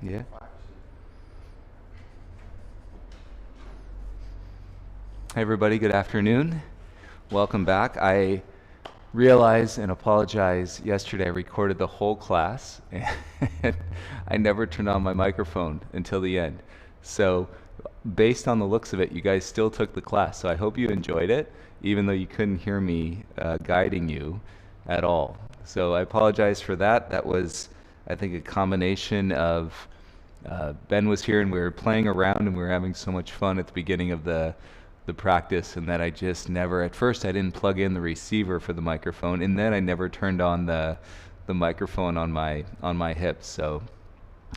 Yeah. Hey everybody, good afternoon. Welcome back. I realize and apologize. Yesterday I recorded the whole class and I never turned on my microphone until the end. So based on the looks of it, you guys still took the class. So I hope you enjoyed it, even though you couldn't hear me guiding you at all. So I apologize for that. That was, I think, a combination of Ben was here and we were playing around and we were having so much fun at the beginning of the practice, and that I just never, at first I didn't plug in the receiver for the microphone, and then I never turned on the microphone on my hips. So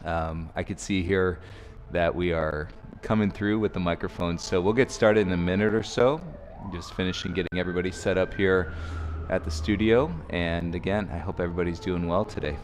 I could see here that we are coming through with the microphone. So we'll get started in a minute or so. Just finishing getting everybody set up here at the studio. And again, I hope everybody's doing well today.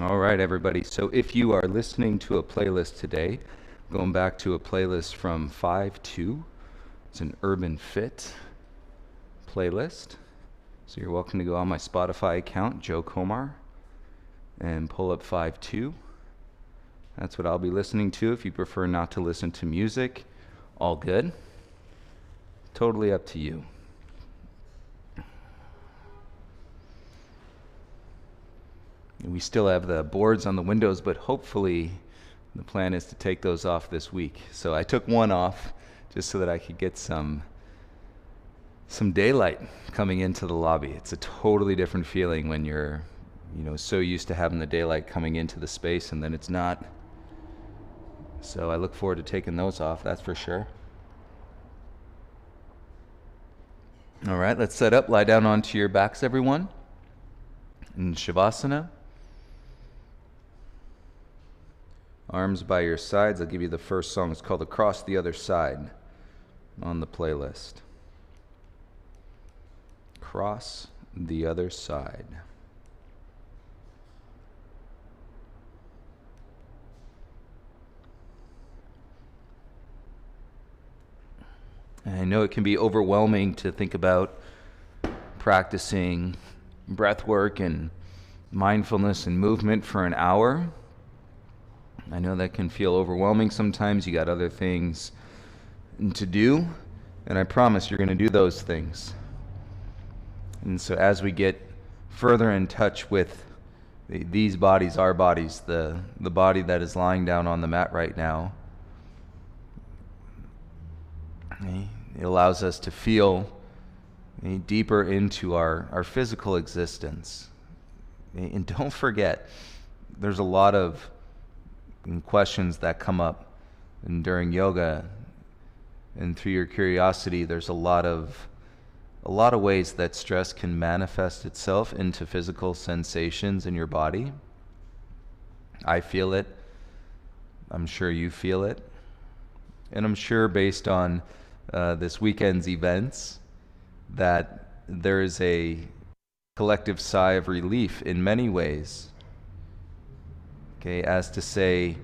All right, everybody. So if you are listening to a playlist today, going back to a playlist from 5-2, it's an Urban Fit playlist. So you're welcome to go on my Spotify account, Joe Komar, and pull up 5-2. That's what I'll be listening to. If you prefer not to listen to music, all good. Totally up to you. We still have the boards on the windows, but hopefully the plan is to take those off this week. So I took one off just so that I could get some daylight coming into the lobby. It's a totally different feeling when you're, so used to having the daylight coming into the space and then it's not. So I look forward to taking those off, that's for sure. All right, let's set up. Lie down onto your backs, everyone, in Shavasana. Arms by your sides. I'll give you the first song. It's called Across the Other Side on the playlist. Cross the Other Side. And I know it can be overwhelming to think about practicing breath work and mindfulness and movement for an hour. I know that can feel overwhelming sometimes. You got other things to do, and I promise you're going to do those things. And so as we get further in touch with These bodies, our bodies, the body that is lying down on the mat right now, it allows us to feel deeper into our physical existence. And don't forget, there's a lot of questions that come up during yoga, and through your curiosity, there's a lot of ways that stress can manifest itself into physical sensations in your body. I feel it. I'm sure you feel it. And I'm sure based on this weekend's events that there is a collective sigh of relief in many ways. Okay, as to say,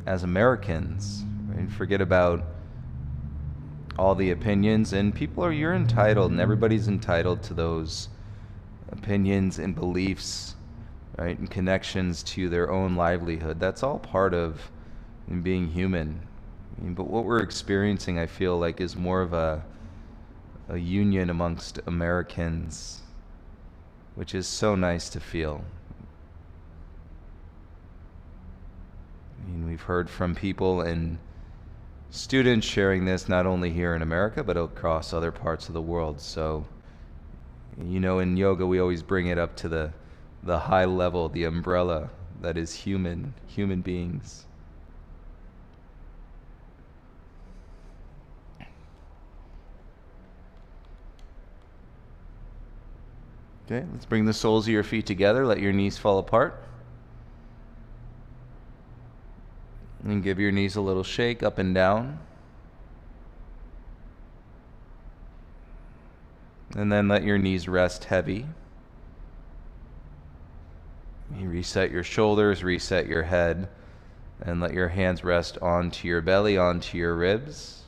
as Americans, right, forget about all the opinions, and you're entitled, and everybody's entitled to those opinions and beliefs, right, and connections to their own livelihood. That's all part of being human. But what we're experiencing, I feel like, is more of a union amongst Americans, which is so nice to feel. We've heard from people and students sharing this not only here in America, but across other parts of the world. So, in yoga, we always bring it up to the high level, the umbrella that is human beings. Okay, let's bring the soles of your feet together. Let your knees fall apart. And give your knees a little shake up and down. And then let your knees rest heavy. You reset your shoulders, reset your head, and let your hands rest onto your belly, onto your ribs.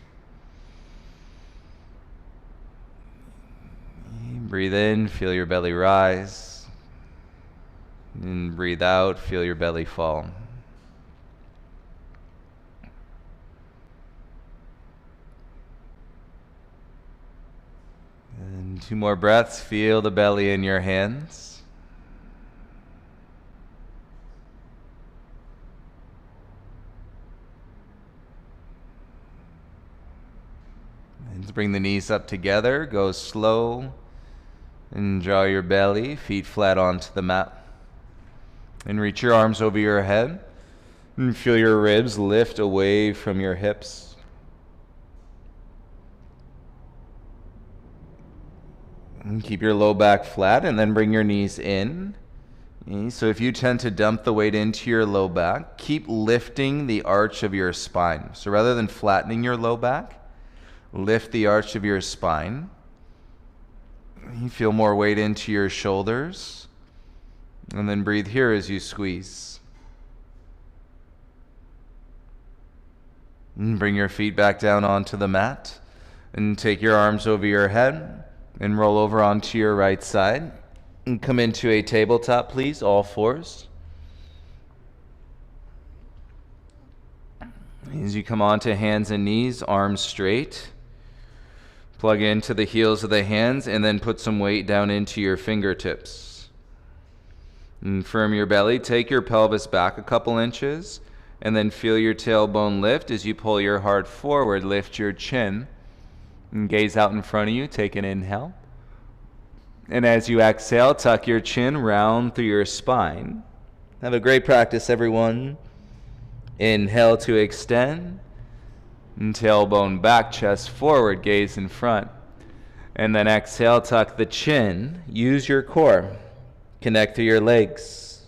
Breathe in, feel your belly rise. And breathe out, feel your belly fall. And 2 more breaths. Feel the belly in your hands. And bring the knees up together. Go slow. And draw your belly, feet flat onto the mat. And reach your arms over your head. And feel your ribs lift away from your hips. And keep your low back flat, and then bring your knees in. Okay, so if you tend to dump the weight into your low back, keep lifting the arch of your spine. So rather than flattening your low back, lift the arch of your spine. You feel more weight into your shoulders. And then breathe here as you squeeze. And bring your feet back down onto the mat. And take your arms over your head. And roll over onto your right side. And come into a tabletop, please, all fours. As you come onto hands and knees, arms straight. Plug into the heels of the hands and then put some weight down into your fingertips. And firm your belly. Take your pelvis back a couple inches. And then feel your tailbone lift as you pull your heart forward. Lift your chin. And gaze out in front of you. Take an inhale. And as you exhale, tuck your chin round through your spine. Have a great practice, everyone. Inhale to extend. And tailbone back, chest forward, gaze in front. And then exhale, tuck the chin. Use your core. Connect through your legs.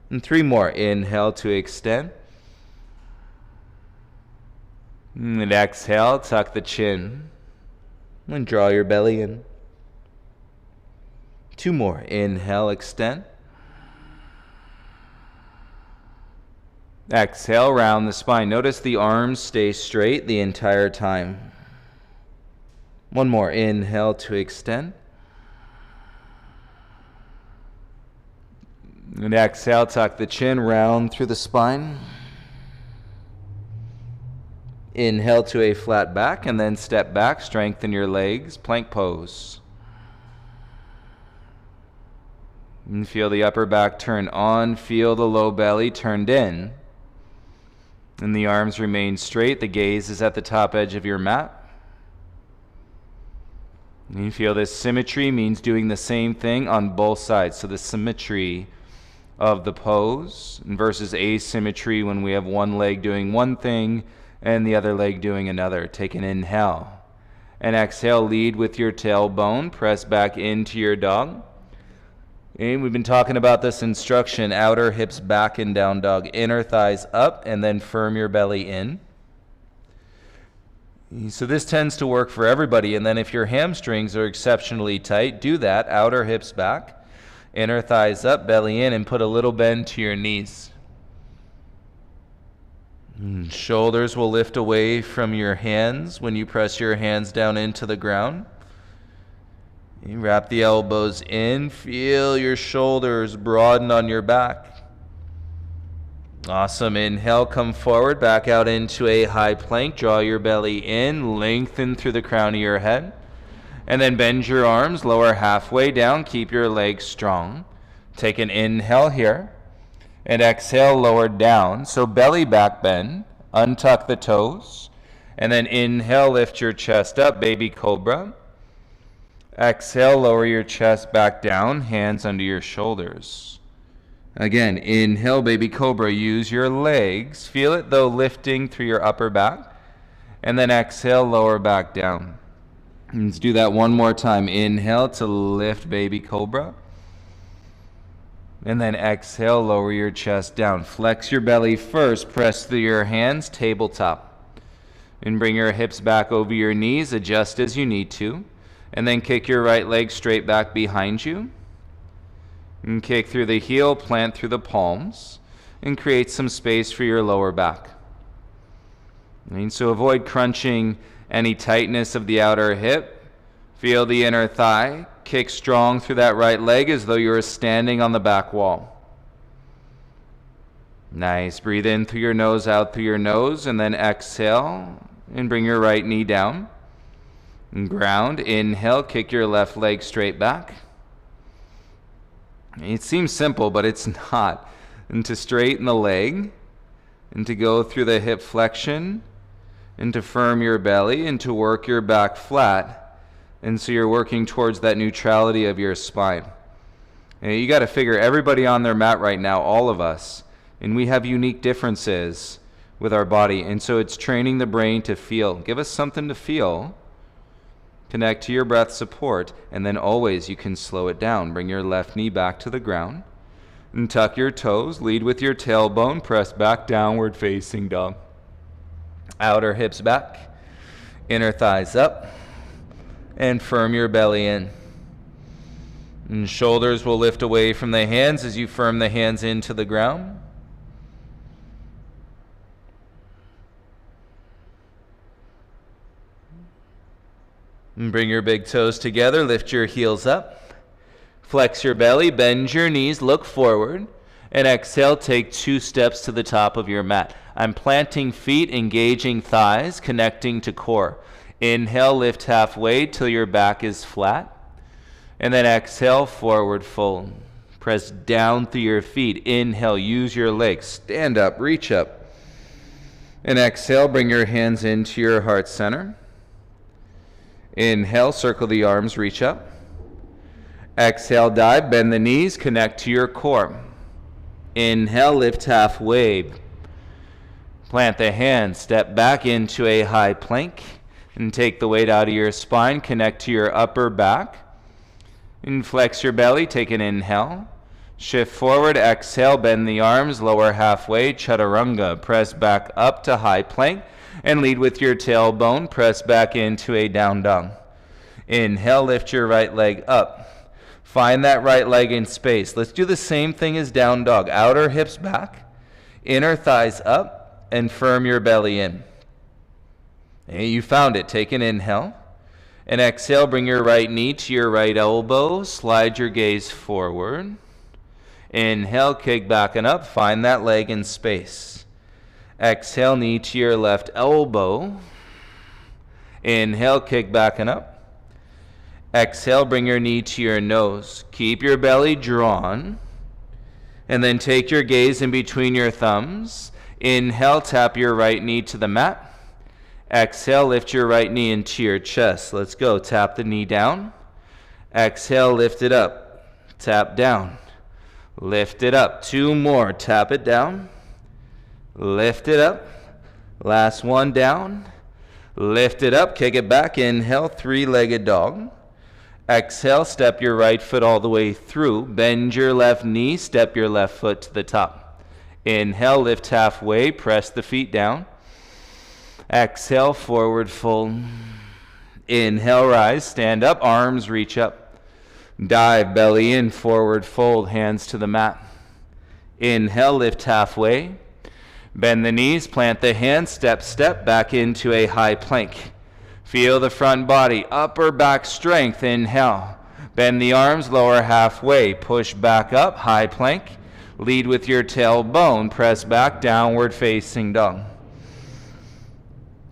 And 3 more. Inhale to extend. And exhale, tuck the chin. And draw your belly in. 2 more. Inhale, extend. Exhale, round the spine. Notice the arms stay straight the entire time. 1 more. Inhale to extend. And exhale, tuck the chin round through the spine. Inhale to a flat back, and then step back, strengthen your legs, plank pose. And feel the upper back turn on. Feel the low belly turned in. And the arms remain straight. The gaze is at the top edge of your mat. And you feel this symmetry means doing the same thing on both sides. So the symmetry of the pose versus asymmetry when we have one leg doing one thing and the other leg doing another. Take an inhale. And exhale, lead with your tailbone. Press back into your dog. And we've been talking about this instruction, outer hips back in down dog. Inner thighs up and then firm your belly in. So this tends to work for everybody. And then if your hamstrings are exceptionally tight, do that. Outer hips back. Inner thighs up, belly in, and put a little bend to your knees. Shoulders will lift away from your hands when you press your hands down into the ground. You wrap the elbows in. Feel your shoulders broaden on your back. Awesome. Inhale, come forward, back out into a high plank. Draw your belly in, lengthen through the crown of your head. And then bend your arms, lower halfway down. Keep your legs strong. Take an inhale here. And exhale, lower down. So belly back bend. Untuck the toes. And then inhale, lift your chest up, baby cobra. Exhale, lower your chest back down, hands under your shoulders. Again, inhale, baby cobra. Use your legs. Feel it, though, lifting through your upper back. And then exhale, lower back down. Let's do that one more time. Inhale to lift, baby cobra. And then exhale, lower your chest down. Flex your belly first. Press through your hands, tabletop. And bring your hips back over your knees. Adjust as you need to. And then kick your right leg straight back behind you. And kick through the heel, plant through the palms. And create some space for your lower back. And so avoid crunching any tightness of the outer hip. Feel the inner thigh. Kick strong through that right leg as though you were standing on the back wall. Nice. Breathe in through your nose, out through your nose, and then exhale and bring your right knee down. And ground. Inhale, kick your left leg straight back. It seems simple, but it's not. And to straighten the leg, and to go through the hip flexion, and to firm your belly, and to work your back flat. And so you're working towards that neutrality of your spine. And you got to figure everybody on their mat right now, all of us, and we have unique differences with our body. And so it's training the brain to feel. Give us something to feel. Connect to your breath support, and then always you can slow it down. Bring your left knee back to the ground. And tuck your toes. Lead with your tailbone. Press back, downward facing dog. Outer hips back. Inner thighs up. And firm your belly in. And shoulders will lift away from the hands as you firm the hands into the ground. And bring your big toes together. Lift your heels up. Flex your belly. Bend your knees. Look forward. And exhale. Take 2 steps to the top of your mat. I'm planting feet, engaging thighs, connecting to core. Inhale, lift halfway till your back is flat. And then exhale, forward fold. Press down through your feet. Inhale, use your legs. Stand up, reach up. And exhale, bring your hands into your heart center. Inhale, circle the arms, reach up. Exhale, dive, bend the knees, connect to your core. Inhale, lift halfway. Plant the hands, step back into a high plank. And take the weight out of your spine. Connect to your upper back. And flex your belly. Take an inhale. Shift forward. Exhale. Bend the arms. Lower halfway. Chaturanga. Press back up to high plank. And lead with your tailbone. Press back into a down dog. Inhale. Lift your right leg up. Find that right leg in space. Let's do the same thing as down dog. Outer hips back. Inner thighs up. And firm your belly in. Hey, you found it. Take an inhale. And exhale, bring your right knee to your right elbow. Slide your gaze forward. Inhale, kick back and up. Find that leg in space. Exhale, knee to your left elbow. Inhale, kick back and up. Exhale, bring your knee to your nose. Keep your belly drawn. And then take your gaze in between your thumbs. Inhale, tap your right knee to the mat. Exhale, lift your right knee into your chest. Let's go. Tap the knee down. Exhale, lift it up. Tap down. Lift it up. 2 more. Tap it down. Lift it up. Last one down. Lift it up. Kick it back. Inhale, 3-legged dog. Exhale, step your right foot all the way through. Bend your left knee. Step your left foot to the top. Inhale, lift halfway. Press the feet down. Exhale, forward fold. Inhale, rise. Stand up. Arms reach up. Dive, belly in, forward fold. Hands to the mat. Inhale, lift halfway. Bend the knees. Plant the hands. Step, step back into a high plank. Feel the front body, upper back strength. Inhale. Bend the arms, lower halfway. Push back up, high plank. Lead with your tailbone. Press back, downward facing dog.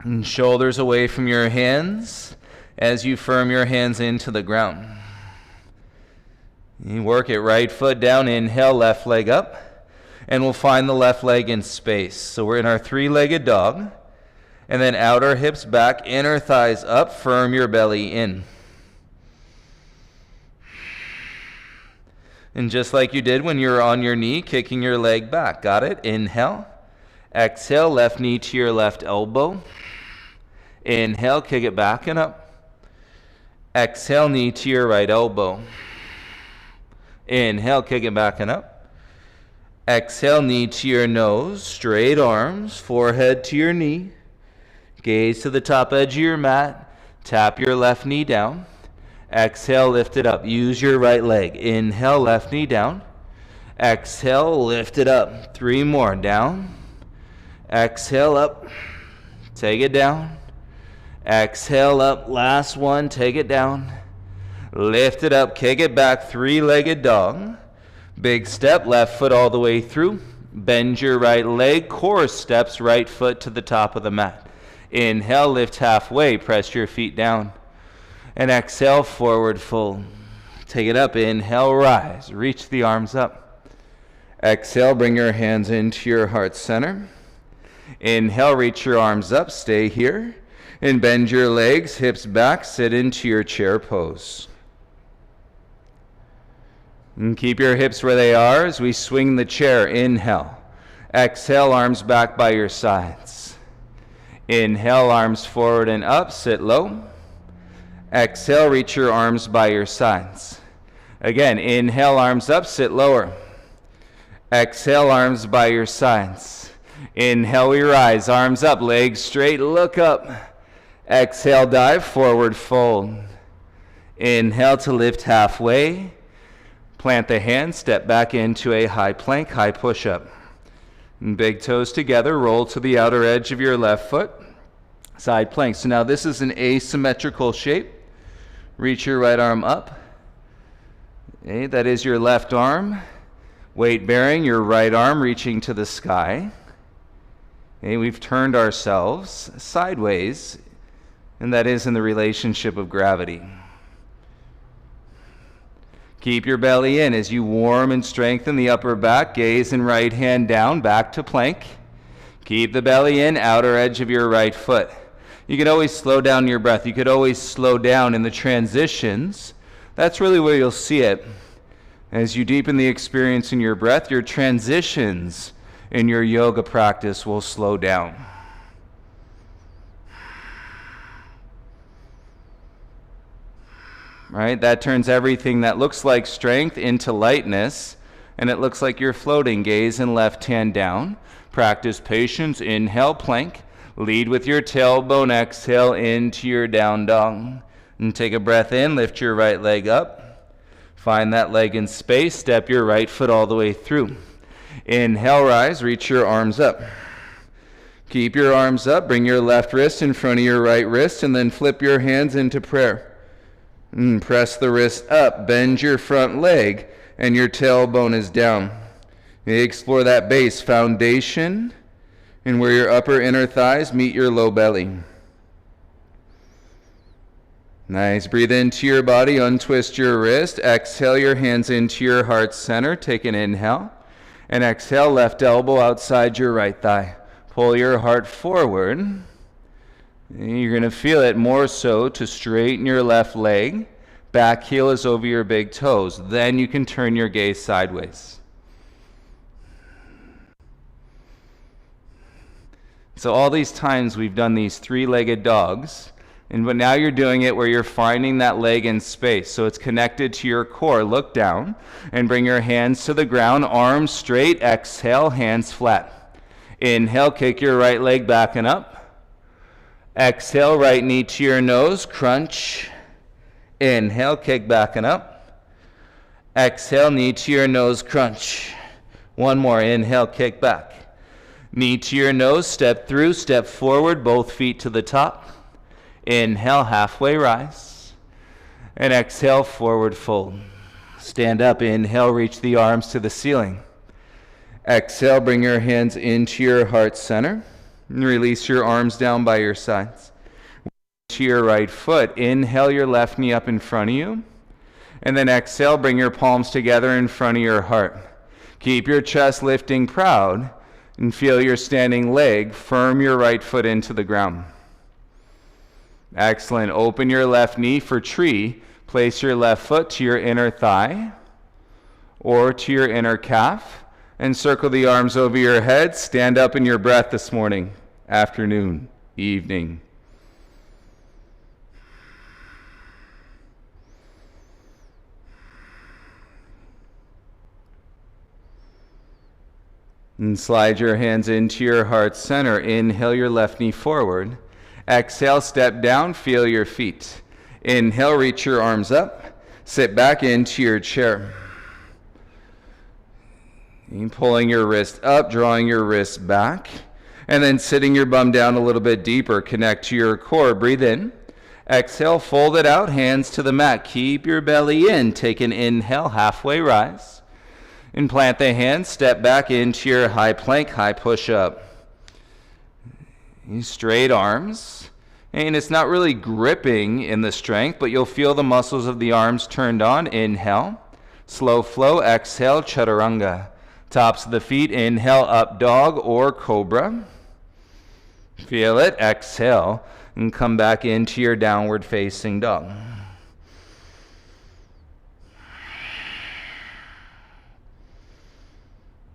And shoulders away from your hands as you firm your hands into the ground. You work it, right foot down. Inhale, left leg up. And we'll find the left leg in space. So we're in our 3-legged dog. And then outer hips back, inner thighs up, firm your belly in. And just like you did when you were on your knee, kicking your leg back. Got it? Inhale. Exhale, left knee to your left elbow. Inhale, kick it back and up. Exhale, knee to your right elbow. Inhale, kick it back and up. Exhale, knee to your nose, straight arms, forehead to your knee. Gaze to the top edge of your mat. Tap your left knee down. Exhale, lift it up. Use your right leg. Inhale, left knee down. Exhale, lift it up. 3 more. Down. Exhale, up. Take it down. Exhale, up. Last one. Take it down. Lift it up. Kick it back. 3-legged dog. Big step. Left foot all the way through. Bend your right leg. Core steps. Right foot to the top of the mat. Inhale, lift halfway, press your feet down. And exhale, forward fold. Take it up, inhale, rise. Reach the arms up. Exhale, bring your hands into your heart center. Inhale, reach your arms up, stay here. And bend your legs, hips back, sit into your chair pose. And keep your hips where they are as we swing the chair. Inhale. Exhale, arms back by your sides. Inhale, arms forward and up, sit low. Exhale, reach your arms by your sides. Again, inhale, arms up, sit lower. Exhale, arms by your sides. Inhale, we rise, arms up, legs straight, look up. Exhale, dive, forward fold. Inhale to lift halfway. Plant the hands, step back into a high plank, high push-up. Big toes together, roll to the outer edge of your left foot. Side plank. So now this is an asymmetrical shape. Reach your right arm up. Okay, that is your left arm. Weight bearing, your right arm reaching to the sky. Okay, we've turned ourselves sideways, and that is in the relationship of gravity. Keep your belly in as you warm and strengthen the upper back. Gaze and right hand down, back to plank. Keep the belly in, outer edge of your right foot. You could always slow down your breath. You could always slow down in the transitions. That's really where you'll see it. As you deepen the experience in your breath, your transitions in your yoga practice will slow down. Right? That turns everything that looks like strength into lightness, and it looks like you're floating. Gaze and left hand down. Practice patience. Inhale, plank. Lead with your tailbone. Exhale into your down dog. And take a breath in. Lift your right leg up. Find that leg in space. Step your right foot all the way through. Inhale, rise. Reach your arms up. Keep your arms up. Bring your left wrist in front of your right wrist, and then flip your hands into prayer. Press the wrist up. Bend your front leg, and your tailbone is down. You explore that base foundation and where your upper inner thighs meet your low belly. Nice. Breathe into your body, untwist your wrist. Exhale your hands into your heart center. Take an inhale. And exhale, left elbow outside your right thigh. Pull your heart forward. And you're going to feel it more so to straighten your left leg. Back heel is over your big toes. Then you can turn your gaze sideways. So all these times we've done these three-legged dogs. But now you're doing it where you're finding that leg in space. So it's connected to your core. Look down and bring your hands to the ground, arms straight. Exhale, hands flat. Inhale, kick your right leg back and up. Exhale, right knee to your nose, crunch. Inhale, kick back and up. Exhale, knee to your nose, crunch. One more, inhale, kick back. Knee to your nose, step through, step forward, both feet to the top. Inhale, halfway rise. And exhale, forward fold. Stand up, inhale, reach the arms to the ceiling. Exhale, bring your hands into your heart center. And release your arms down by your sides. To your right foot, inhale your left knee up in front of you. And then exhale, bring your palms together in front of your heart. Keep your chest lifting proud. And feel your standing leg. Firm your right foot into the ground. Excellent. Open your left knee for tree. Place your left foot to your inner thigh or to your inner calf and circle the arms over your head. Stand up in your breath this morning, afternoon, evening. And slide your hands into your heart center. Inhale your left knee forward. Exhale, step down, feel your feet. Inhale, reach your arms up. Sit back into your chair. And pulling your wrist up, drawing your wrist back. And then sitting your bum down a little bit deeper. Connect to your core. Breathe in. Exhale, fold it out, hands to the mat. Keep your belly in. Take an inhale, halfway rise. And plant the hands, step back into your high plank, high push up. Straight arms, and it's not really gripping in the strength, but you'll feel the muscles of the arms turned on. Inhale, slow flow. Exhale, chaturanga. Tops of the feet, inhale, up dog or cobra. Feel it. Exhale, and come back into your downward facing dog.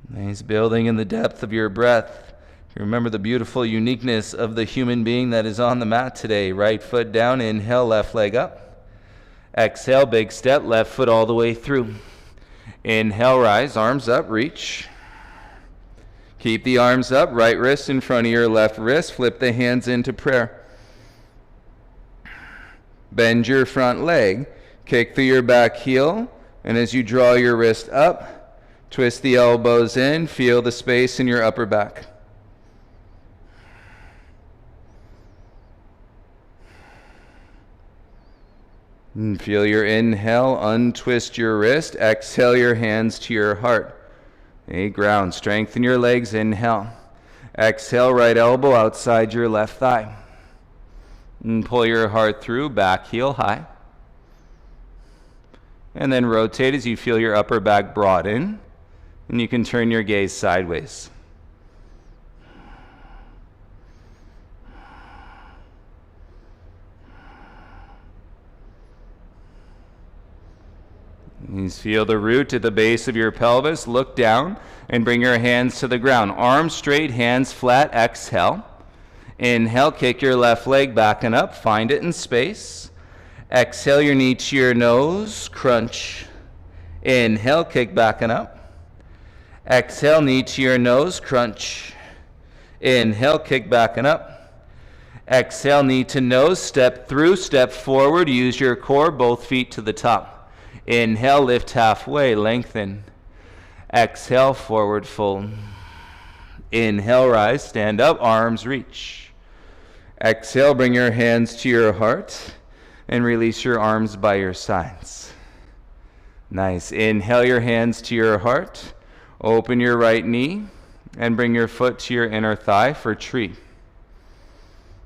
Nice. Building in the depth of your breath. Remember the beautiful uniqueness of the human being that is on the mat today. Right foot down, inhale, left leg up. Exhale, big step, left foot all the way through. Inhale, rise, arms up, reach. Keep the arms up, right wrist in front of your left wrist. Flip the hands into prayer. Bend your front leg, kick through your back heel, and as you draw your wrist up, twist the elbows in, feel the space in your upper back. And feel your inhale, untwist your wrist, exhale your hands to your heart. Ground, strengthen your legs, inhale. Exhale, right elbow outside your left thigh. And pull your heart through, back heel high. And then rotate as you feel your upper back broaden. And you can turn your gaze sideways. You feel the root at the base of your pelvis. Look down and bring your hands to the ground. Arms straight, hands flat. Exhale. Inhale, kick your left leg back and up. Find it in space. Exhale your knee to your nose. Crunch. Inhale, kick back and up. Exhale, knee to your nose. Crunch. Inhale, kick back and up. Exhale, knee to nose. Step through, step forward. Use your core, both feet to the top. Inhale, lift halfway, lengthen. Exhale, forward fold. Inhale, rise, stand up, arms reach. Exhale, bring your hands to your heart and release your arms by your sides. Nice. Inhale your hands to your heart. Open your right knee and bring your foot to your inner thigh for tree.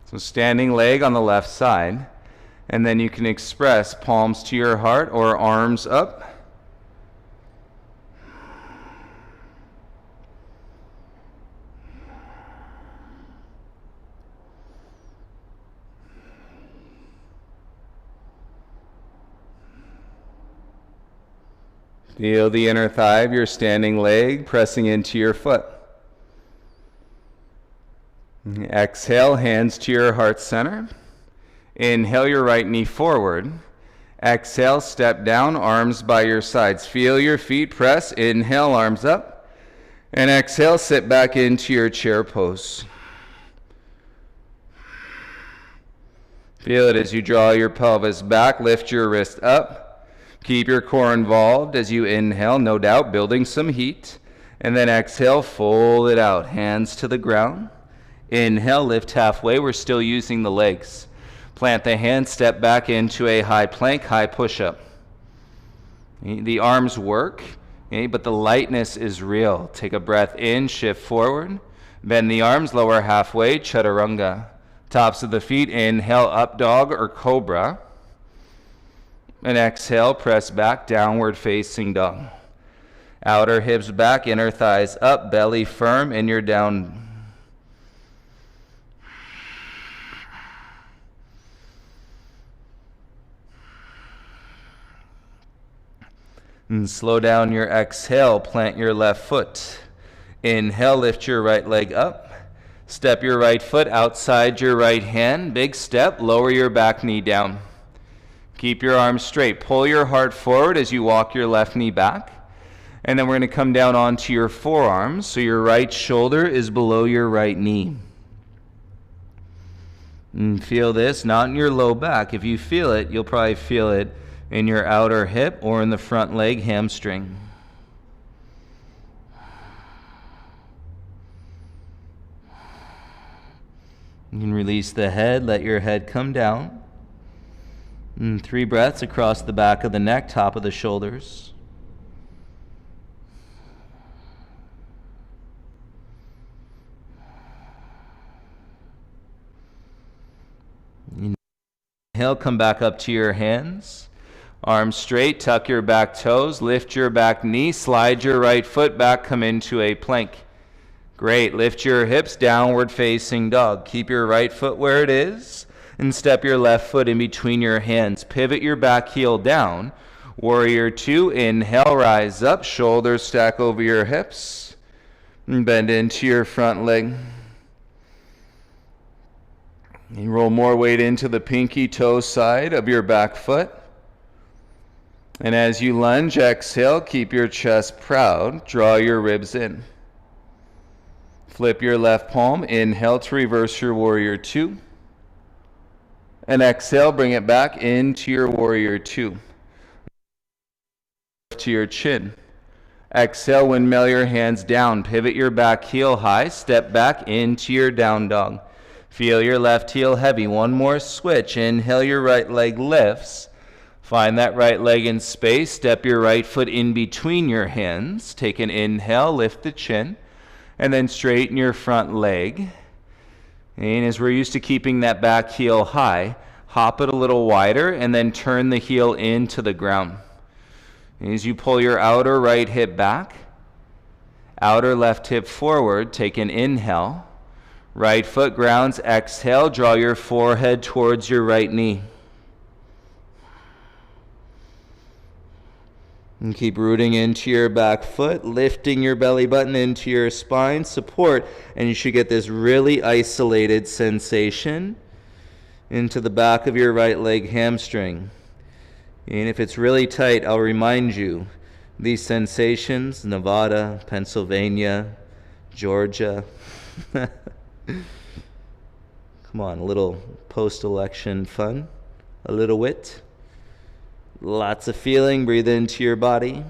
So standing leg on the left side. And then you can express palms to your heart or arms up. Feel the inner thigh of your standing leg pressing into your foot. Exhale, hands to your heart center. Inhale your right knee forward. Exhale, step down, arms by your sides. Feel your feet press. Inhale, arms up. And exhale, sit back into your chair pose. Feel it as you draw your pelvis back, lift your wrist up. Keep your core involved as you inhale, no doubt, building some heat. And then exhale, fold it out, hands to the ground. Inhale, lift halfway. We're still using the legs. Plant the hands, step back into a high plank, high push-up. The arms work, but the lightness is real. Take a breath in, shift forward. Bend the arms, lower halfway, chaturanga. Tops of the feet, inhale, up dog or cobra. And exhale, press back, downward facing dog. Outer hips back, inner thighs up, belly firm in your down. And slow down your exhale, plant your left foot. Inhale, lift your right leg up. Step your right foot outside your right hand. Big step, lower your back knee down. Keep your arms straight. Pull your heart forward as you walk your left knee back. And then we're going to come down onto your forearms, so your right shoulder is below your right knee. And feel this, not in your low back. If you feel it, you'll probably feel it in your outer hip or in the front leg hamstring. You can release the head, let your head come down. And 3 breaths across the back of the neck, top of the shoulders. Inhale, come back up to your hands. Arms straight, tuck your back toes, lift your back knee, slide your right foot back, come into a plank. Great, lift your hips, downward facing dog. Keep your right foot where it is. And step your left foot in between your hands. Pivot your back heel down. Warrior 2, inhale, rise up. Shoulders stack over your hips. And bend into your front leg. And roll more weight into the pinky toe side of your back foot. And as you lunge, exhale, keep your chest proud. Draw your ribs in. Flip your left palm. Inhale to reverse your warrior 2. And exhale, bring it back into your warrior 2. To your chin. Exhale, windmill your hands down. Pivot your back heel high. Step back into your down dog. Feel your left heel heavy. One more switch. Inhale, your right leg lifts. Find that right leg in space. Step your right foot in between your hands. Take an inhale, lift the chin. And then straighten your front leg. And as we're used to keeping that back heel high, hop it a little wider and then turn the heel into the ground. And as you pull your outer right hip back, outer left hip forward, take an inhale. Right foot grounds, exhale, draw your forehead towards your right knee. And keep rooting into your back foot, lifting your belly button into your spine, support, and you should get this really isolated sensation into the back of your right leg hamstring. And if it's really tight, I'll remind you, these sensations, Nevada, Pennsylvania, Georgia. Come on, a little post-election fun, a little wit. Lots of feeling, breathe into your body.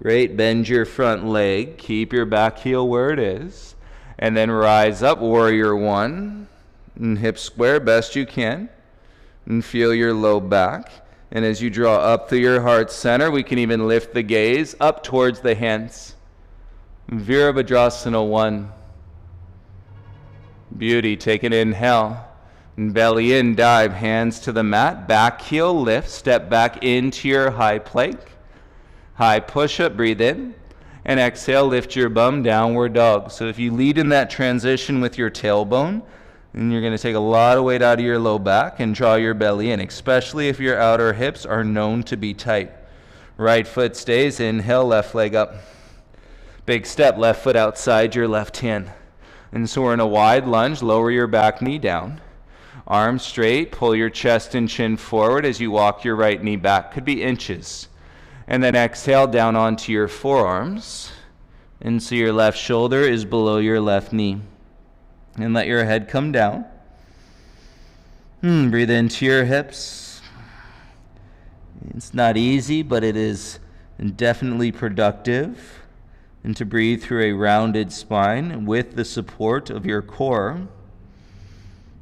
Great, bend your front leg, keep your back heel where it is, and then rise up, warrior 1, and hip square best you can, and feel your low back. And as you draw up through your heart center, we can even lift the gaze up towards the hands. Virabhadrasana 1. Beauty, take an inhale. And belly in, dive, hands to the mat, back heel lift, step back into your high plank. High push-up, breathe in. And exhale, lift your bum, downward dog. So if you lead in that transition with your tailbone, and you're going to take a lot of weight out of your low back and draw your belly in, especially if your outer hips are known to be tight. Right foot stays, inhale, left leg up. Big step, left foot outside your left hand. And so we're in a wide lunge, lower your back knee down. Arms straight, pull your chest and chin forward as you walk your right knee back. Could be inches. And then exhale down onto your forearms. And so your left shoulder is below your left knee. And let your head come down. Breathe into your hips. It's not easy, but it is definitely productive. And to breathe through a rounded spine with the support of your core.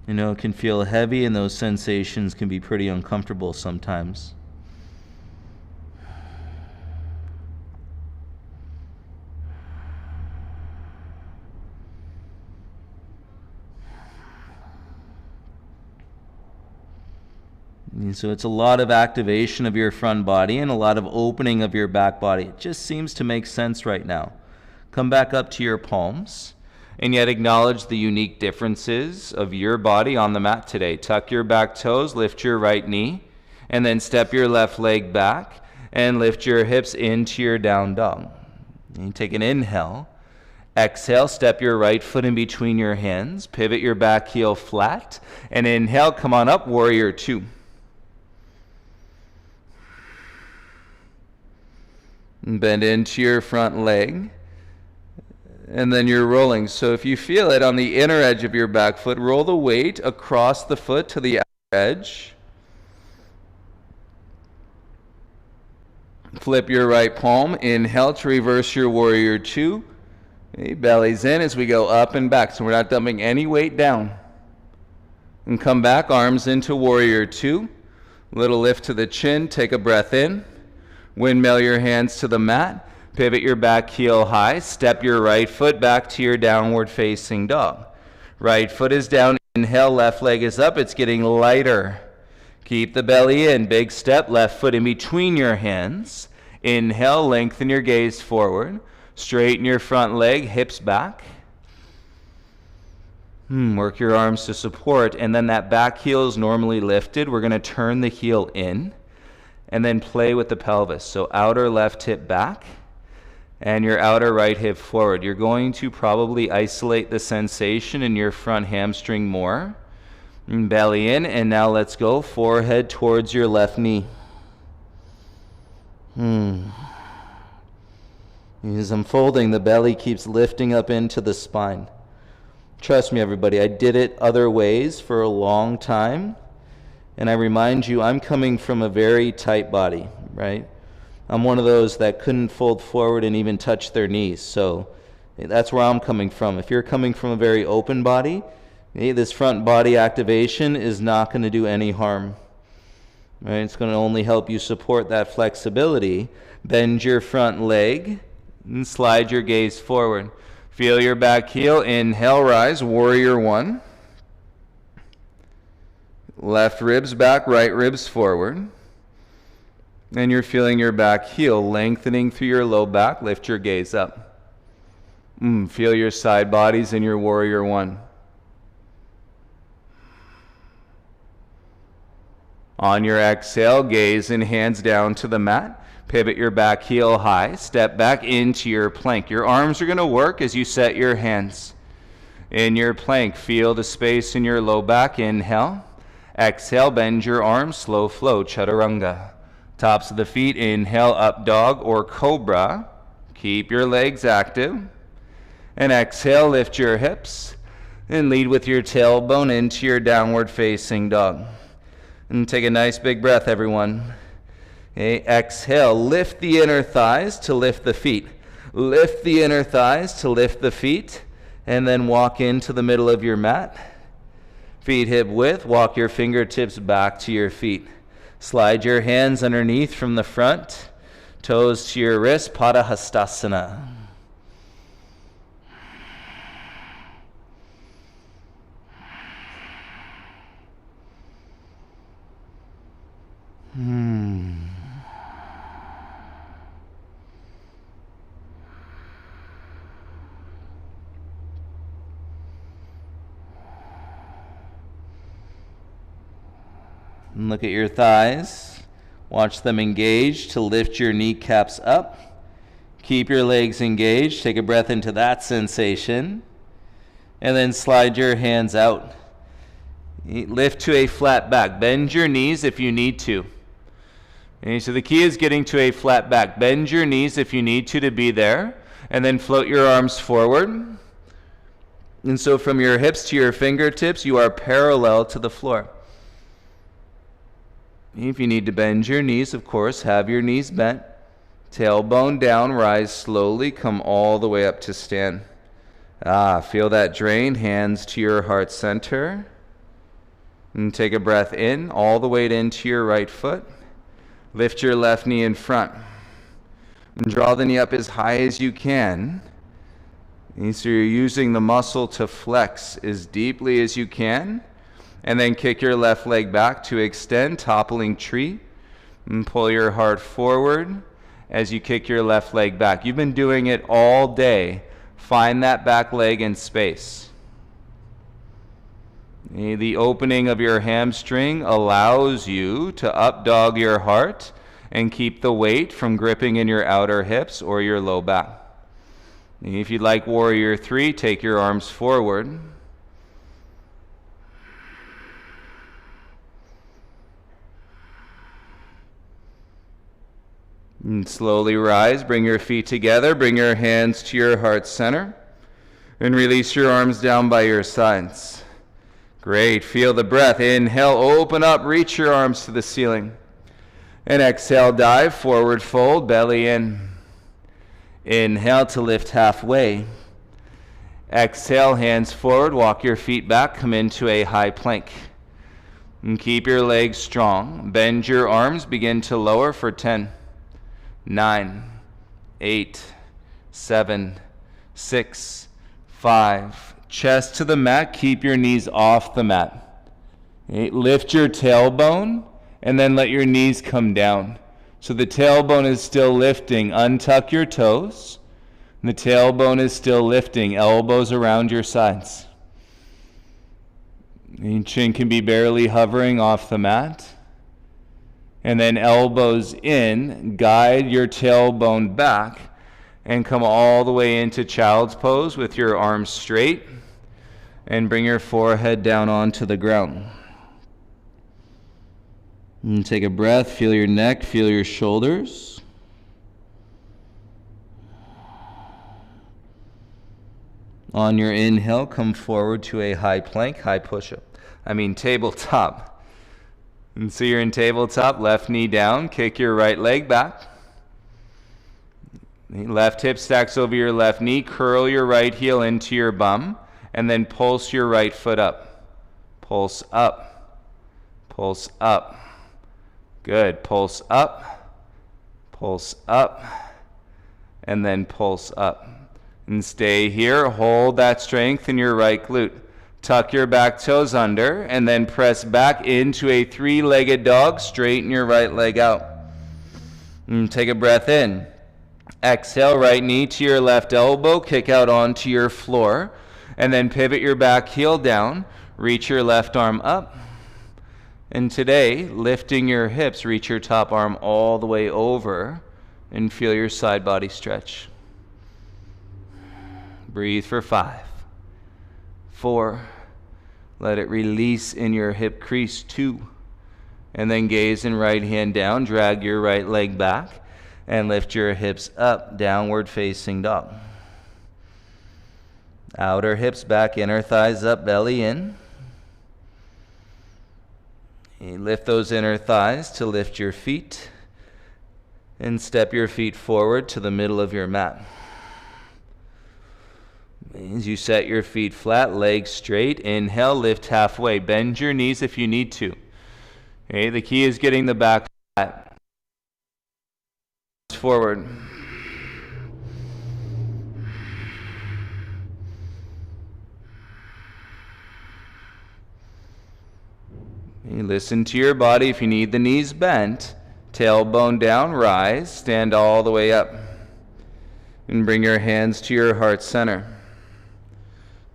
You know, it can feel heavy and those sensations can be pretty uncomfortable sometimes. And so it's a lot of activation of your front body and a lot of opening of your back body. It just seems to make sense right now. Come back up to your palms and yet acknowledge the unique differences of your body on the mat today. Tuck your back toes, lift your right knee, and then step your left leg back and lift your hips into your down dog. And you take an inhale. Exhale, step your right foot in between your hands, pivot your back heel flat, and inhale, come on up, warrior two. Bend into your front leg, and then you're rolling. So if you feel it on the inner edge of your back foot, roll the weight across the foot to the outer edge. Flip your right palm, inhale to reverse your warrior two. Okay, belly's in as we go up and back, so we're not dumping any weight down. And come back, arms into warrior two. Little lift to the chin, take a breath in. Windmill your hands to the mat, pivot your back heel high, step your right foot back to your downward facing dog. Right foot is down, inhale, left leg is up, it's getting lighter. Keep the belly in, big step, left foot in between your hands. Inhale, lengthen your gaze forward, straighten your front leg, hips back. Work your arms to support, and then that back heel is normally lifted. We're gonna turn the heel in. And then play with the pelvis. So outer left hip back and your outer right hip forward. You're going to probably isolate the sensation in your front hamstring more. And belly in, and now let's go. Forehead towards your left knee. As I'm folding, the belly keeps lifting up into the spine. Trust me, everybody, I did it other ways for a long time. And I remind you, I'm coming from a very tight body, right? I'm one of those that couldn't fold forward and even touch their knees. So that's where I'm coming from. If you're coming from a very open body, this front body activation is not going to do any harm. Right? It's going to only help you support that flexibility. Bend your front leg and slide your gaze forward. Feel your back heel. Inhale, rise, warrior one. Left ribs back, right ribs forward. And you're feeling your back heel lengthening through your low back. Lift your gaze up. Feel your side bodies in your warrior one. On your exhale, gaze and hands down to the mat. Pivot your back heel high. Step back into your plank. Your arms are going to work as you set your hands. In your plank, feel the space in your low back. Inhale. Exhale, bend your arms, slow flow, chaturanga. Tops of the feet, inhale, up dog or cobra. Keep your legs active. And exhale, lift your hips. And lead with your tailbone into your downward facing dog. And take a nice big breath, everyone. Okay, exhale, lift the inner thighs to lift the feet. Lift the inner thighs to lift the feet. And then walk into the middle of your mat. Feet hip width, walk your fingertips back to your feet. Slide your hands underneath from the front, toes to your wrist, Padahastasana. And look at your thighs. Watch them engage to lift your kneecaps up. Keep your legs engaged. Take a breath into that sensation. And then slide your hands out. Lift to a flat back. Bend your knees if you need to. Okay, so the key is getting to a flat back. Bend your knees if you need to be there. And then float your arms forward. And so from your hips to your fingertips, you are parallel to the floor. If you need to bend your knees, of course, have your knees bent. Tailbone down, rise slowly, come all the way up to stand. Feel that drain, hands to your heart center. And take a breath in, all the way into your right foot. Lift your left knee in front. And draw the knee up as high as you can. And so you're using the muscle to flex as deeply as you can. And then kick your left leg back to extend, toppling tree. And pull your heart forward as you kick your left leg back. You've been doing it all day. Find that back leg in space. The opening of your hamstring allows you to up dog your heart and keep the weight from gripping in your outer hips or your low back. If you'd like Warrior 3, take your arms forward. And slowly rise, bring your feet together, bring your hands to your heart center, and release your arms down by your sides. Great, feel the breath. Inhale, open up, reach your arms to the ceiling. And exhale, dive, forward fold, belly in. Inhale to lift halfway. Exhale, hands forward, walk your feet back, come into a high plank. And keep your legs strong. Bend your arms, begin to lower for 10. 9, 8, 7, 6, 5. Chest to the mat, keep your knees off the mat. Okay. Lift your tailbone and then let your knees come down. So the tailbone is still lifting. Untuck your toes. The tailbone is still lifting. Elbows around your sides. Your chin can be barely hovering off the mat. And then elbows in, guide your tailbone back, and come all the way into child's pose with your arms straight, and bring your forehead down onto the ground. And take a breath, feel your neck, feel your shoulders. On your inhale, come forward to a high plank, high push-up. Tabletop. And so you're in tabletop, left knee down, kick your right leg back. Left hip stacks over your left knee, curl your right heel into your bum, and then pulse your right foot up. Pulse up. Pulse up. Good. Pulse up. Pulse up. And then pulse up. And stay here. Hold that strength in your right glute. Tuck your back toes under, and then press back into a three-legged dog. Straighten your right leg out. And take a breath in. Exhale, right knee to your left elbow. Kick out onto your floor. And then pivot your back heel down. Reach your left arm up. And today, lifting your hips, reach your top arm all the way over. And feel your side body stretch. Breathe for 5, 4, let it release in your hip crease, 2, and then gaze and right hand down, drag your right leg back, and lift your hips up, downward facing dog. Outer hips back, inner thighs up, belly in. You lift those inner thighs to lift your feet, and step your feet forward to the middle of your mat. As you set your feet flat, legs straight, inhale, lift halfway. Bend your knees if you need to. Okay, the key is getting the back flat. Forward. You listen to your body. If you need the knees bent, tailbone down, rise, stand all the way up. And bring your hands to your heart center.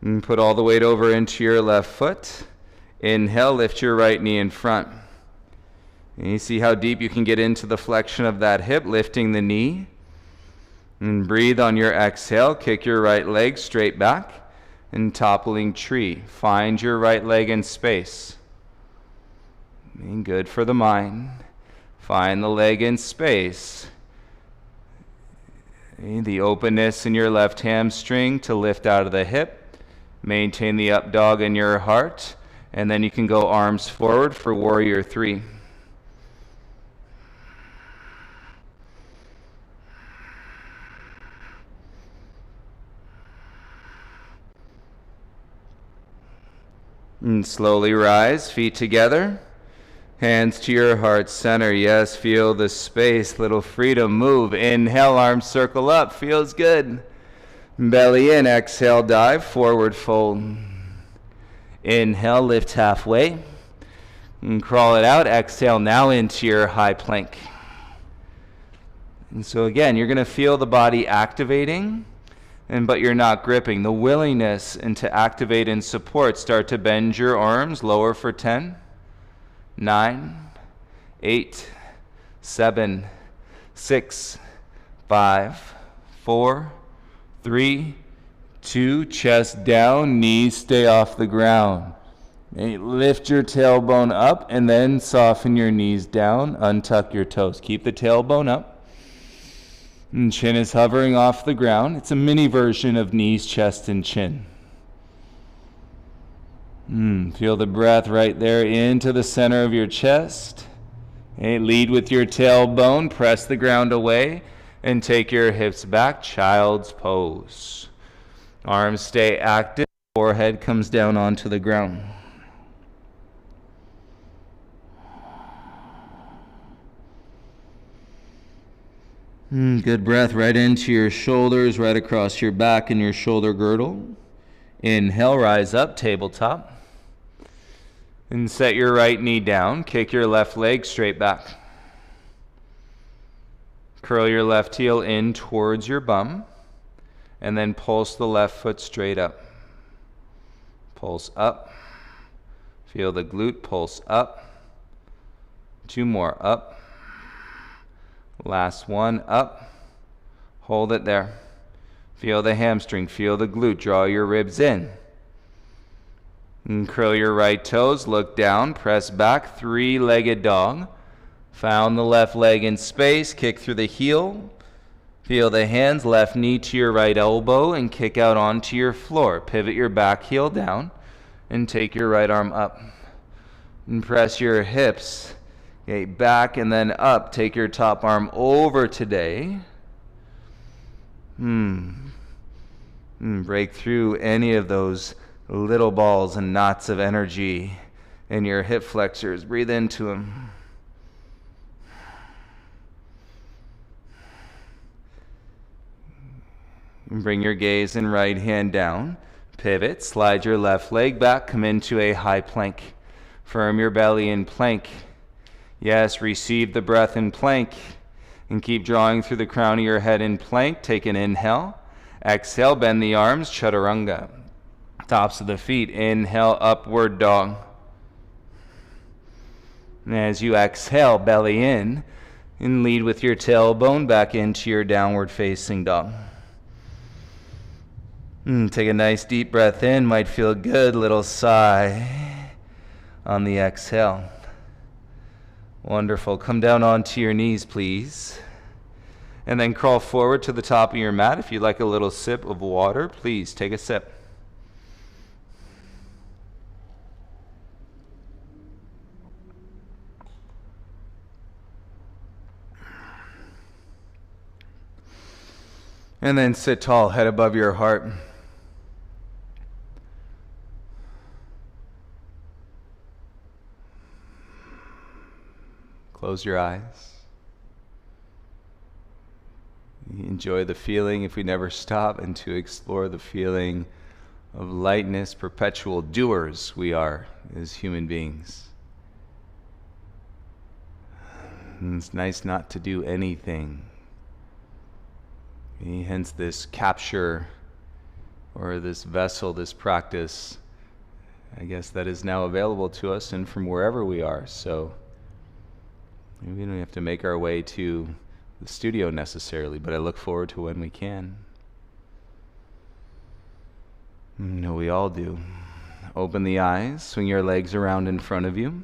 And put all the weight over into your left foot. Inhale, lift your right knee in front. And you see how deep you can get into the flexion of that hip, lifting the knee. And breathe on your exhale. Kick your right leg straight back and toppling tree. Find your right leg in space. And good for the mind. Find the leg in space. And the openness in your left hamstring to lift out of the hip. Maintain the up dog in your heart. And then you can go arms forward for warrior 3. And slowly rise, feet together, hands to your heart center. Yes, feel the space, little freedom, move. Inhale, arms circle up, feels good. Belly in, exhale, dive, forward fold. Inhale, lift halfway. And crawl it out, exhale now into your high plank. And so again, you're gonna feel the body activating, but you're not gripping. The willingness and to activate and support. Start to bend your arms, lower for 10, 9, 8, 7, 6, 5, 4, 3, 2, chest down, knees stay off the ground. Lift your tailbone up and then soften your knees down, untuck your toes. Keep the tailbone up. And chin is hovering off the ground. It's a mini version of knees, chest, and chin. Feel the breath right there into the center of your chest. Okay, lead with your tailbone, press the ground away, and take your hips back, child's pose. Arms stay active, forehead comes down onto the ground. Good breath right into your shoulders, right across your back and your shoulder girdle. Inhale, rise up, tabletop. And set your right knee down. Kick your left leg straight back. Curl your left heel in towards your bum. And then pulse the left foot straight up. Pulse up. Feel the glute, pulse up. 2 more, up. Last one, up. Hold it there. Feel the hamstring, feel the glute, draw your ribs in. And curl your right toes, look down, press back, 3-legged dog. Found the left leg in space, kick through the heel. Feel the hands, left knee to your right elbow and kick out onto your floor. Pivot your back heel down and take your right arm up. And press your hips. Okay, back and then up. Take your top arm over today. Break through any of those little balls and knots of energy in your hip flexors. Breathe into them. Bring your gaze and right hand down. Pivot, slide your left leg back, come into a high plank. Firm your belly in plank. Yes, receive the breath in plank and keep drawing through the crown of your head in plank. Take an inhale. Exhale, bend the arms, chaturanga. Tops of the feet, inhale, upward dog. And as you exhale, belly in and lead with your tailbone back into your downward facing dog. Take a nice deep breath in, might feel good, little sigh on the exhale. Wonderful. Come down onto your knees, please. And then crawl forward to the top of your mat. If you'd like a little sip of water, please take a sip. And then sit tall, head above your heart. Close your eyes. Enjoy the feeling, if we never stop, and to explore the feeling of lightness. Perpetual doers we are as human beings. And it's nice not to do anything. Hence this capture, or this vessel, this practice, I guess, that is now available to us and from wherever we are. So We don't have to make our way to the studio necessarily, but I look forward to when we can. No, we all do. Open the eyes, swing your legs around in front of you.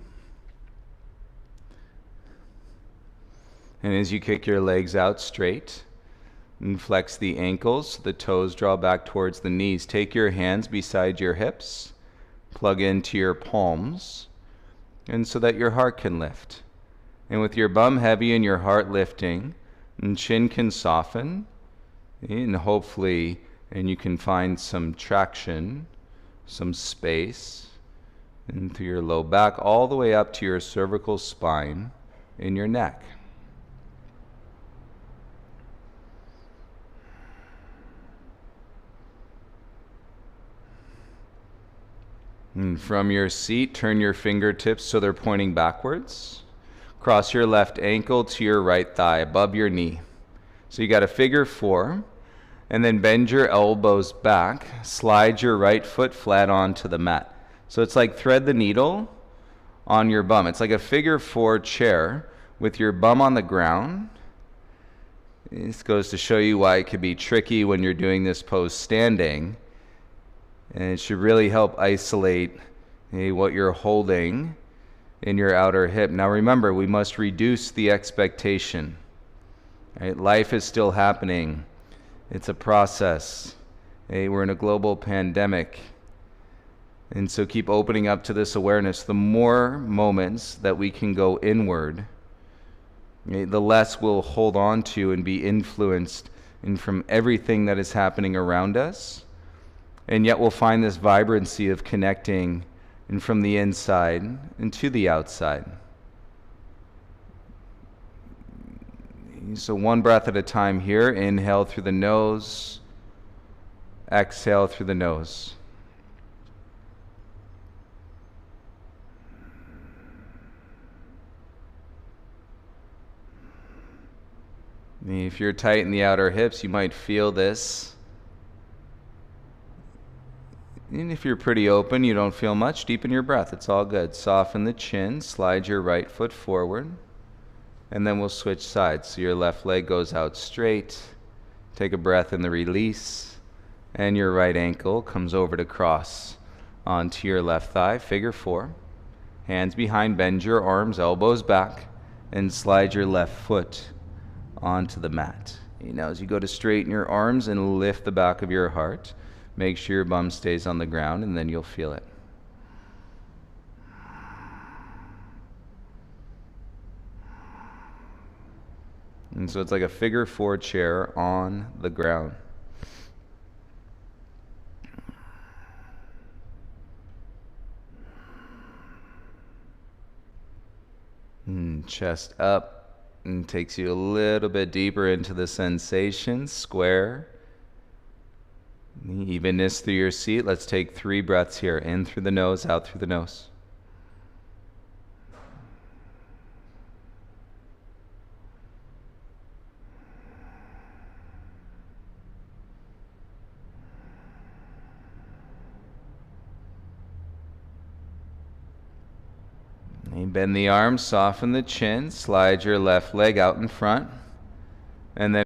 And as you kick your legs out straight, and flex the ankles, the toes draw back towards the knees. Take your hands beside your hips, plug into your palms, and so that your heart can lift. And with your bum heavy and your heart lifting, and chin can soften, and hopefully, and you can find some traction, some space, and through your low back, all the way up to your cervical spine in your neck. And from your seat, turn your fingertips so they're pointing backwards. Cross your left ankle to your right thigh, above your knee. So you got a figure four, and then bend your elbows back, slide your right foot flat onto the mat. So it's like thread the needle on your bum. It's like a figure four chair with your bum on the ground. This goes to show you why it could be tricky when you're doing this pose standing. And it should really help isolate what you're holding in your outer hip. Now remember, we must reduce the expectation. Right? Life is still happening. It's a process. We're in a global pandemic. And so keep opening up to this awareness. The more moments that we can go inward, the less we'll hold on to and be influenced from everything that is happening around us. And yet we'll find this vibrancy of connecting and from the inside and to the outside. So one breath at a time here. Inhale through the nose. Exhale through the nose. If you're tight in the outer hips, you might feel this. And if you're pretty open, you don't feel much, deepen your breath. It's all good. Soften the chin, slide your right foot forward, and then we'll switch sides. So your left leg goes out straight. Take a breath in the release, and your right ankle comes over to cross onto your left thigh, figure four. Hands behind, bend your arms, elbows back, and slide your left foot onto the mat. Now as you go to straighten your arms and lift the back of your heart, make sure your bum stays on the ground, and then you'll feel it. And so it's like a figure four chair on the ground. And chest up, and takes you a little bit deeper into the sensation, square. Evenness through your seat. Let's take 3 breaths here. In through the nose, out through the nose. And bend the arms, soften the chin, slide your left leg out in front, and then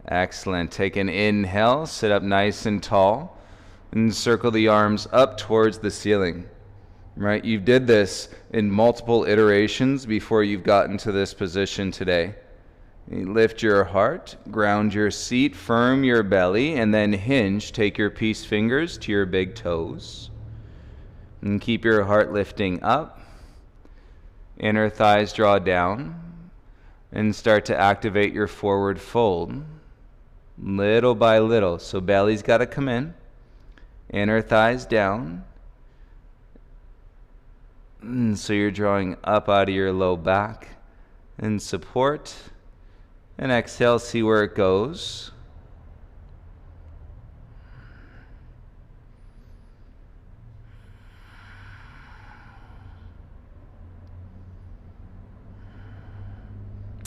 excellent. Take an inhale, sit up nice and tall, and circle the arms up towards the ceiling. Right? You did this in multiple iterations before you've gotten to this position today. You lift your heart, ground your seat, firm your belly, and then hinge. Take your peace fingers to your big toes. And keep your heart lifting up. Inner thighs draw down. And start to activate your forward fold. Little by little. So belly's got to come in. Inner thighs down. And so you're drawing up out of your low back. And support. And exhale, see where it goes.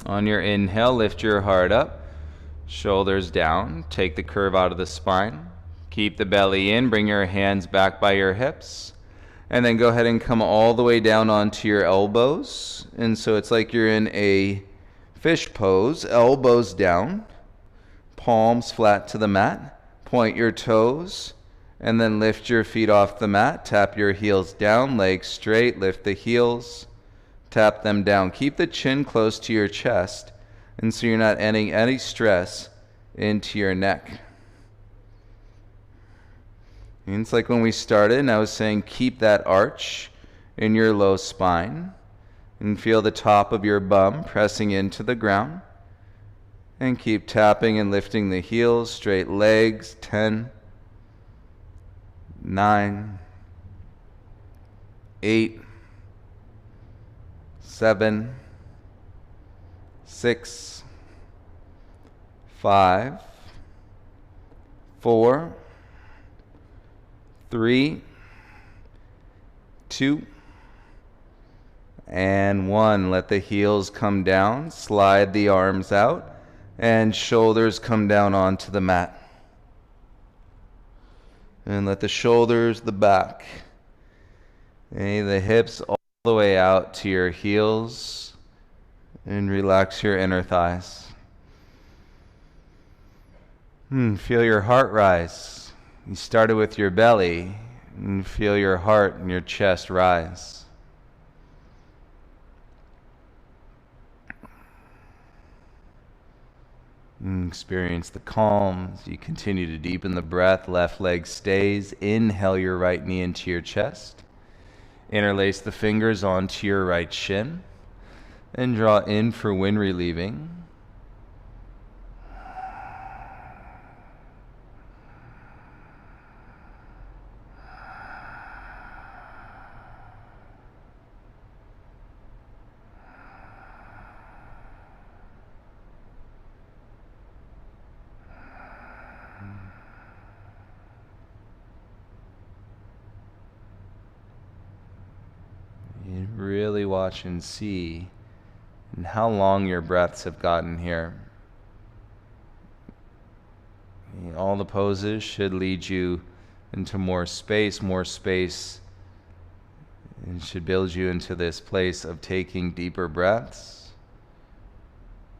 On your inhale, lift your heart up, shoulders down, take the curve out of the spine. Keep the belly in, bring your hands back by your hips, And then go ahead and come all the way down onto your elbows. And so it's like you're in a fish pose, elbows down, palms flat to the mat. Point your toes, and then lift your feet off the mat. Tap your heels down, legs straight, lift the heels, tap them down. Keep the chin close to your chest, and so you're not adding any stress into your neck. And it's like when we started, and I was saying keep that arch in your low spine, and feel the top of your bum pressing into the ground. And keep tapping and lifting the heels, straight legs. 10, 9, 8, 7, 6, 5, 4, 3, 2, and 1. Let the heels come down, slide the arms out, and shoulders come down onto the mat. And let the shoulders, the back, the hips all the way out to your heels, and relax your inner thighs. Feel your heart rise. You started with your belly, and feel your heart and your chest rise. Experience the calm as you continue to deepen the breath. Left leg stays. Inhale your right knee into your chest. Interlace the fingers onto your right shin. And draw in for wind relieving. Really watch and see and how long your breaths have gotten here. All the poses should lead you into more space, and should build you into this place of taking deeper breaths.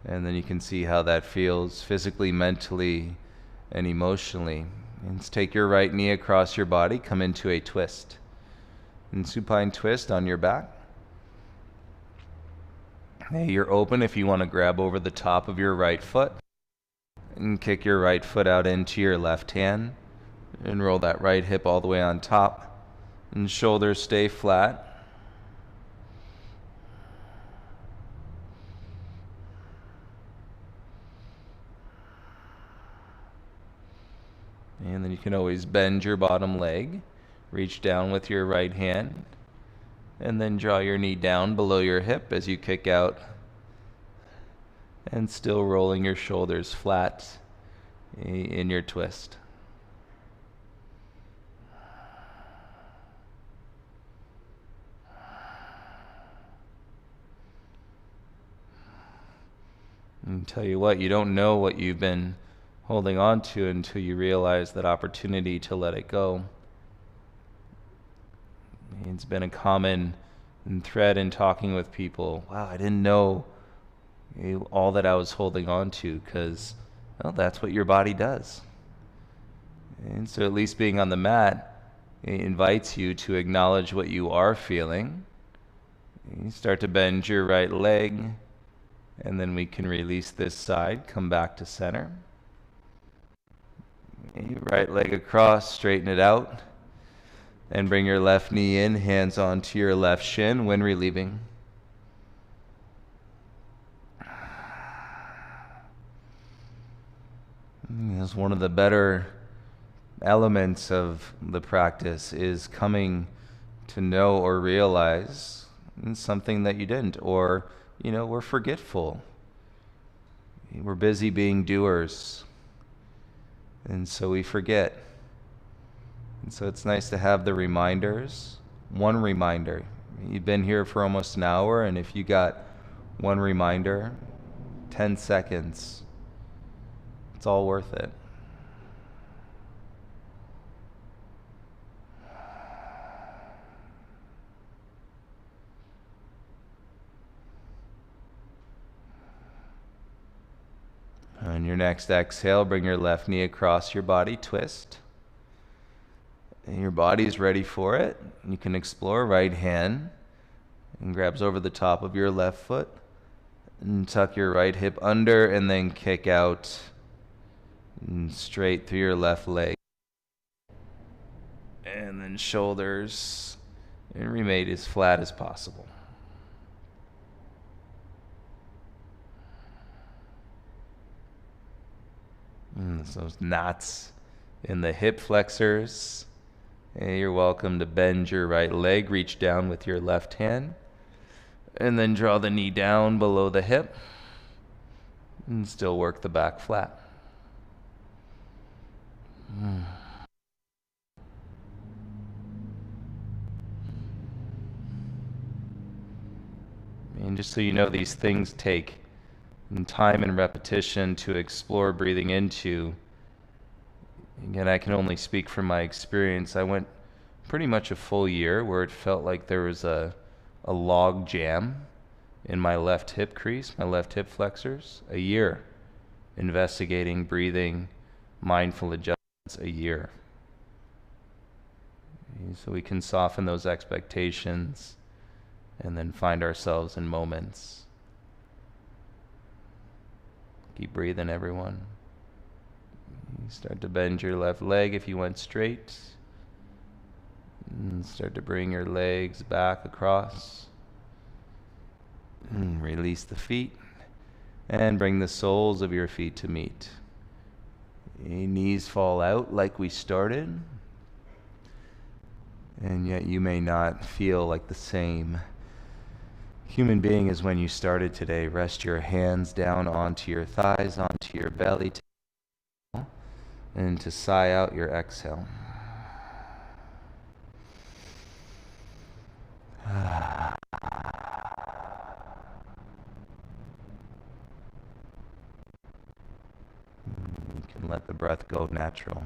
And then you can see how that feels physically, mentally, and emotionally. And let's take your right knee across your body, come into a twist. And supine twist on your back. Hey, you're open if you want to grab over the top of your right foot and kick your right foot out into your left hand and roll that right hip all the way on top and shoulders stay flat. And then you can always bend your bottom leg, reach down with your right hand, and then draw your knee down below your hip as you kick out, and still rolling your shoulders flat in your twist. And tell you what, you don't know what you've been holding on to until you realize that opportunity to let it go. It's been a common thread in talking with people. Wow, I didn't know all that I was holding on to, because, well, that's what your body does. And so at least being on the mat, it invites you to acknowledge what you are feeling. You start to bend your right leg, and then we can release this side, come back to center. Right leg across, straighten it out. And bring your left knee in, hands onto your left shin when relieving. As one of the better elements of the practice is coming to know or realize something that you didn't, or, we're forgetful. We're busy being doers, and so we forget. And so it's nice to have the reminders. One reminder. You've been here for almost an hour, and if you got one reminder, 10 seconds, it's all worth it. your next exhale, bring your left knee across your body, twist. And your body's ready for it. You can explore right hand and grabs over the top of your left foot. And tuck your right hip under and then kick out and straight through your left leg. And then shoulders and remain as flat as possible. Those knots in the hip flexors. And you're welcome to bend your right leg, reach down with your left hand, and then draw the knee down below the hip, and still work the back flat. And just so you know, these things take time and repetition to explore breathing into. Again, I can only speak from my experience. I went pretty much a full year where it felt like there was a log jam in my left hip crease, my left hip flexors. A year investigating breathing, mindful adjustments, a year. So we can soften those expectations and then find ourselves in moments. Keep breathing, everyone. You start to bend your left leg if you went straight. And start to bring your legs back across. And release the feet. And bring the soles of your feet to meet. Your knees fall out like we started. And yet you may not feel like the same human being as when you started today. Rest your hands down onto your thighs, onto your belly. And to sigh out your exhale. You can let the breath go natural.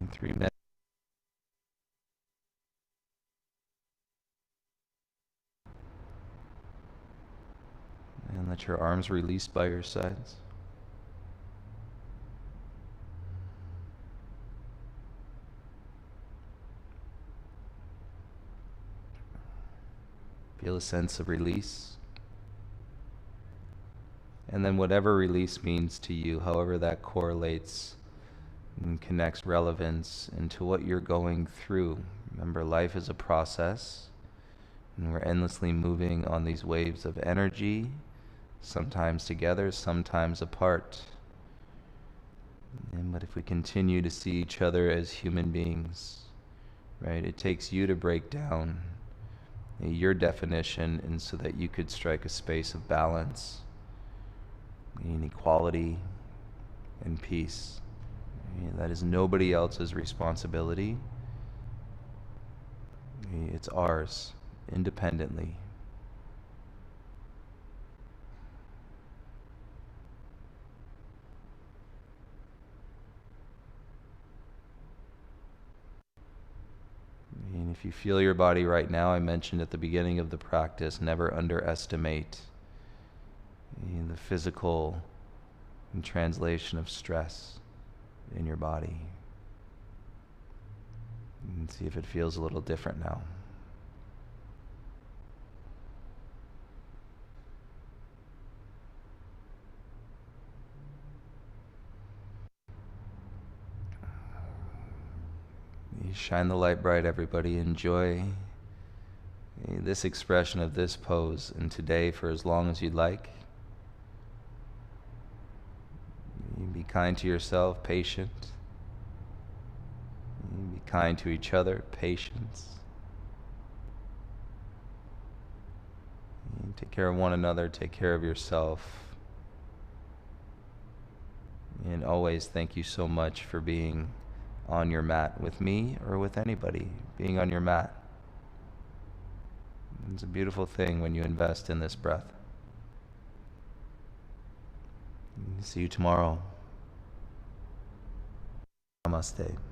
In 3 minutes. And let your arms release by your sides. Feel a sense of release. And then whatever release means to you, however that correlates and connects relevance into what you're going through. Remember, life is a process, and we're endlessly moving on these waves of energy, sometimes together, sometimes apart. But if we continue to see each other as human beings, right, it takes you to break down your definition, and so that you could strike a space of balance, equality, and peace. That is nobody else's responsibility. It's ours, independently. And if if you feel your body right now, I mentioned at the beginning of the practice, never underestimate the physical and translation of stress in your body. And see if it feels a little different now. You shine the light bright, everybody. Enjoy this expression of this pose and today for as long as you'd like. You be kind to yourself, patient. You be kind to each other, patience. You take care of one another, take care of yourself. And always thank you so much for being on your mat with me or with anybody, being on your mat. It's a beautiful thing when you invest in this breath. See you tomorrow. Namaste.